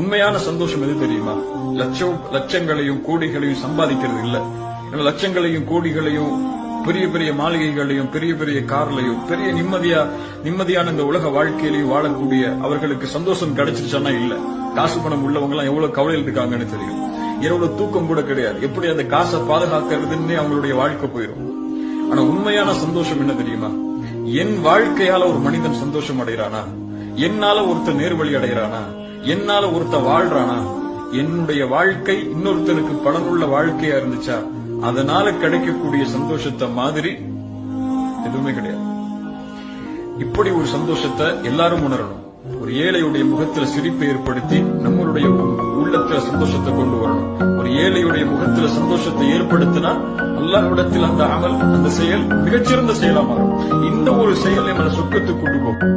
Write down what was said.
உண்மையான சந்தோஷம் எது தெரியுமா? லட்சங்களையும் கோடிகளையும் சம்பாதிக்கிறது இல்ல. லட்சங்களையும் கோடிகளையும் பெரிய பெரிய மாளிகைகளையும் பெரிய பெரிய கார்லையும் பெரிய நிம்மதியான இந்த உலக வாழ்க்கையிலையும் வாழக்கூடிய அவர்களுக்கு சந்தோஷம் கிடைச்சிருச்சானா இல்ல. காசு பணம் உள்ளவங்க எல்லாம் எவ்வளவு கவலையில் இருக்காங்கன்னு தெரியும். எவ்வளவு தூக்கம் கூட கிடையாது. எப்படி அந்த காசை பாதுகாக்கிறதுன்னு அவங்களுடைய வாழ்க்கை போயிடும். ஆனா உண்மையான சந்தோஷம் என்ன தெரியுமா? என் வாழ்க்கையால ஒரு மனிதன் சந்தோஷம் அடைகிறானா, என்னால ஒருத்தர் நேர்வழி அடைகிறானா, என்னால ஒருத்தர் வாழ்றானா, என்னுடைய வாழ்க்கை இன்னொருத்தருக்கு பலனுள்ள வாழ்க்கையா இருந்துச்சா, அதனால கிடைக்கக்கூடிய சந்தோஷத்தை மாதிரி எதுவுமே கிடையாது. இப்படி ஒரு சந்தோஷத்தை எல்லாரும் உணரணும். ஒரு ஏழையுடைய முகத்துல சிரிப்பை ஏற்படுத்தி நம்மளுடைய உள்ளத்துல சந்தோஷத்தை கொண்டு வரணும். ஒரு ஏழையுடைய முகத்துல சந்தோஷத்தை ஏற்படுத்தினா அல்லாஹ்விடத்தில் அந்த அமல், அந்த செயல் மிகச்சிறந்த செயலா மாறும். இந்த ஒரு செயல் நம்மளை சொர்க்கத்துக்கு கொண்டு போகும்.